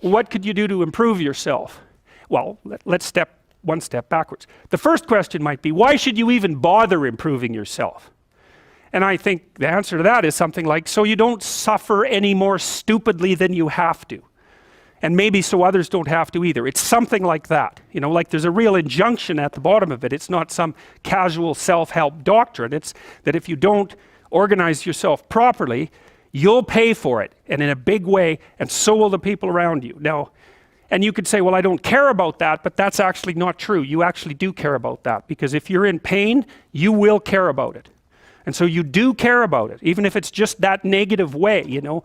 What could you do to improve yourself? Well, let's step one step backwards. The first question might be, why should you even bother improving yourself? And I think the answer to that is something like, so you don't suffer any more stupidly than you have to. And maybe so others don't have to either. It's something like that. You know, like there's a real injunction at the bottom of it. It's not some casual self-help doctrine. It's that if you don't organize yourself properly, you'll pay for it, and in a big way, and so will the people around you. Now, and you could say, well, I don't care about that, but that's actually not true. You actually do care about that, because if you're in pain, you will care about it. And so you do care about it, even if it's just that negative way, you know.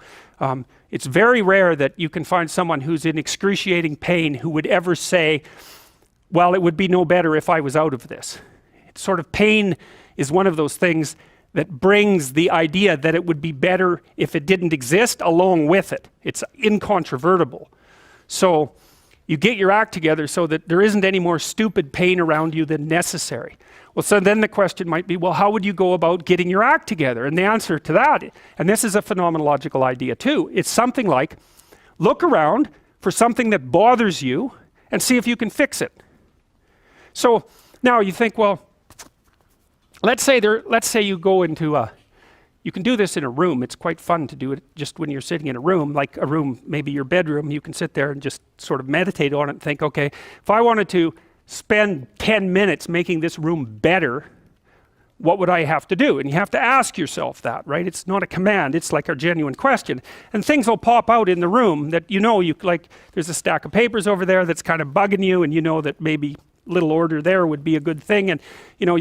It's very rare that you can find someone who's in excruciating pain who would ever say, well, it would be no better if I was out of this. It's sort of pain is one of those things that brings the idea that it would be better if it didn't exist along with it. It's incontrovertible. So you get your act together so that there isn't any more stupid pain around you than necessary. Well, so then the question might be, well, how would you go about getting your act together? And the answer to that, and this is a phenomenological idea too, it's something like, look around for something that bothers you and see if you can fix it. So now you think, well, let's say you go into you can do this in a room. It's quite fun to do it just when you're sitting in a room, like a room, maybe your bedroom. You can sit there and just sort of meditate on it and think, okay, if I wanted to spend 10 minutes making this room better, what would I have to do? And you have to ask yourself that, right? It's not a command, it's like a genuine question. And things will pop out in the room that you know, like there's a stack of papers over there that's kind of bugging you, and you know that maybe little order there would be a good thing, and you know,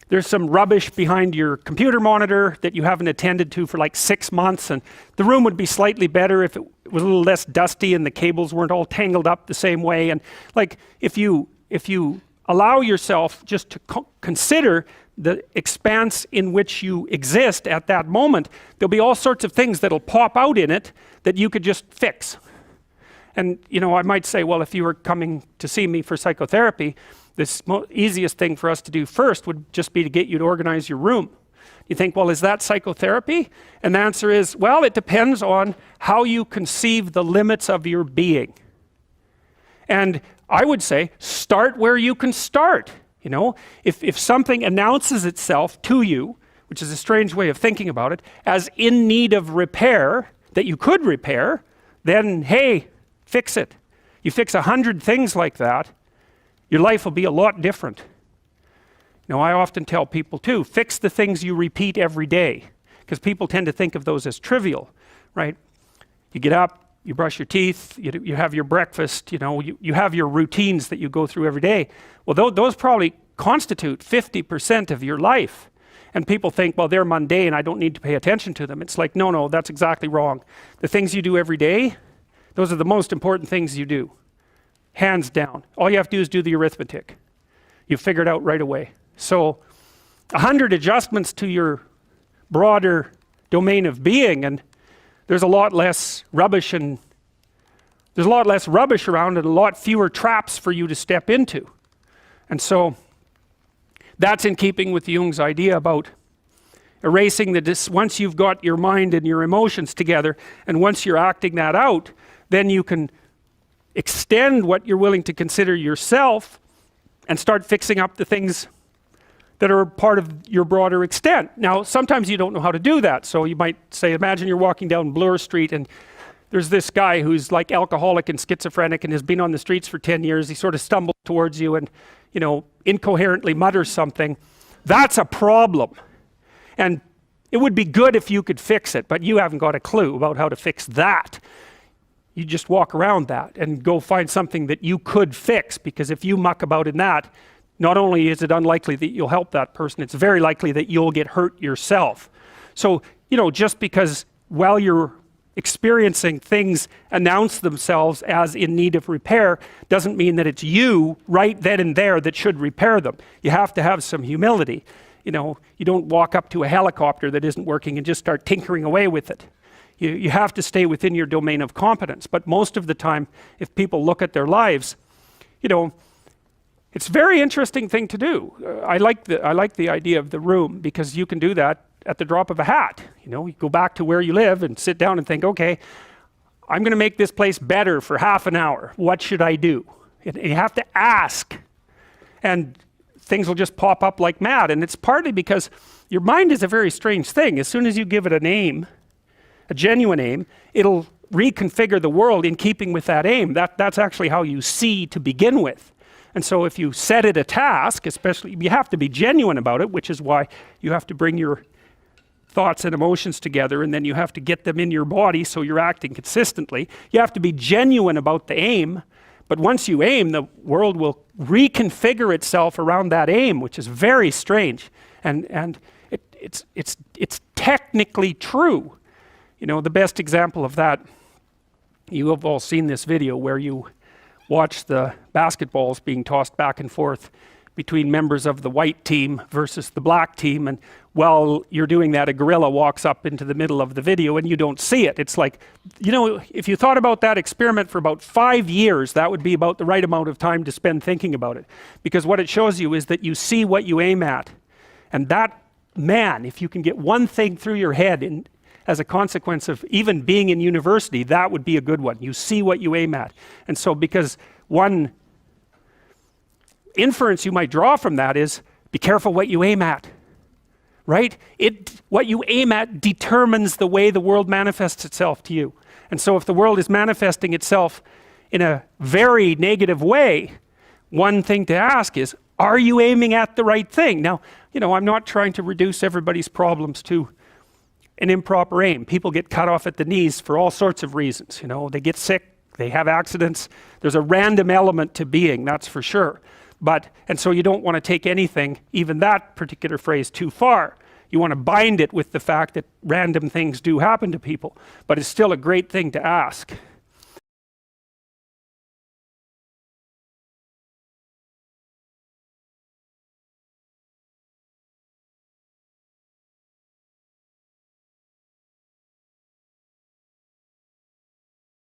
there's some rubbish behind your computer monitor that you haven't attended to for like 6 months, and the room would be slightly better if it was a little less dusty and the cables weren't all tangled up the same way. And like if you allow yourself just to consider the expanse in which you exist at that moment, there'll be all sorts of things that'll pop out in it that you could just fix. And you know, I might say, well, if you were coming to see me for psychotherapy, this easiest thing for us to do first would just be to get you to organize your room. You think, well, is that psychotherapy? And the answer is, well, it depends on how you conceive the limits of your being. And I would say, start where you can start. You know, if something announces itself to you, which is a strange way of thinking about it, as in need of repair, that you could repair, then hey, fix it. You fix 100 things like that, your life will be a lot different. You know, I often tell people too, fix the things you repeat every day, because people tend to think of those as trivial, right? You get up, you brush your teeth, you have your breakfast, you know, you have your routines that you go through every day. Well, those probably constitute 50% of your life. And people think, well, they're mundane, I don't need to pay attention to them. It's like, no, that's exactly wrong. The things you do every day, those are the most important things you do. Hands down. All you have to do is do the arithmetic. You figure it out right away. So 100 adjustments to your broader domain of being, and there's a lot less rubbish around, and a lot fewer traps for you to step into. And so that's in keeping with Jung's idea about erasing once you've got your mind and your emotions together, and once you're acting that out, then you can extend what you're willing to consider yourself and start fixing up the things that are part of your broader extent. Now, sometimes you don't know how to do that. So you might say, imagine you're walking down Bloor Street and there's this guy who's like alcoholic and schizophrenic and has been on the streets for 10 years. He sort of stumbles towards you and, you know, incoherently mutters something. That's a problem. And it would be good if you could fix it, but you haven't got a clue about how to fix that. You just walk around that and go find something that you could fix, because if you muck about in that, not only is it unlikely that you'll help that person, it's very likely that you'll get hurt yourself. So, you know, just because while you're experiencing things announce themselves as in need of repair doesn't mean that it's you right then and there that should repair them. You have to have some humility. You know, you don't walk up to a helicopter that isn't working and just start tinkering away with it. You have to stay within your domain of competence. But most of the time, if people look at their lives, you know, it's a very interesting thing to do. I like the idea of the room, because you can do that at the drop of a hat. You know, you go back to where you live and sit down and think, okay, I'm going to make this place better for half an hour. What should I do? You have to ask. And things will just pop up like mad. And it's partly because your mind is a very strange thing. As soon as you give it a name, a genuine aim, it'll reconfigure the world in keeping with that aim. That's actually how you see to begin with. And so if you set it a task, especially, you have to be genuine about it, which is why you have to bring your thoughts and emotions together, and then you have to get them in your body so you're acting consistently. You have to be genuine about the aim, but once you aim, the world will reconfigure itself around that aim, which is very strange. And it's technically true. You know, the best example of that, you have all seen this video where you watch the basketballs being tossed back and forth between members of the white team versus the black team, and while you're doing that, a gorilla walks up into the middle of the video and you don't see it. It's like, you know, if you thought about that experiment for about 5 years, that would be about the right amount of time to spend thinking about it. Because what it shows you is that you see what you aim at. And that, man, if you can get one thing through your head as a consequence of even being in university, that would be a good one. You see what you aim at. And so because one inference you might draw from that is, be careful what you aim at, right? What you aim at determines the way the world manifests itself to you. And so if the world is manifesting itself in a very negative way, one thing to ask is, are you aiming at the right thing? Now, you know, I'm not trying to reduce everybody's problems to an improper aim. People get cut off at the knees for all sorts of reasons. You know, they get sick, they have accidents. There's a random element to being, that's for sure. And so you don't want to take anything, even that particular phrase, too far. You want to bind it with the fact that random things do happen to people, but it's still a great thing to ask.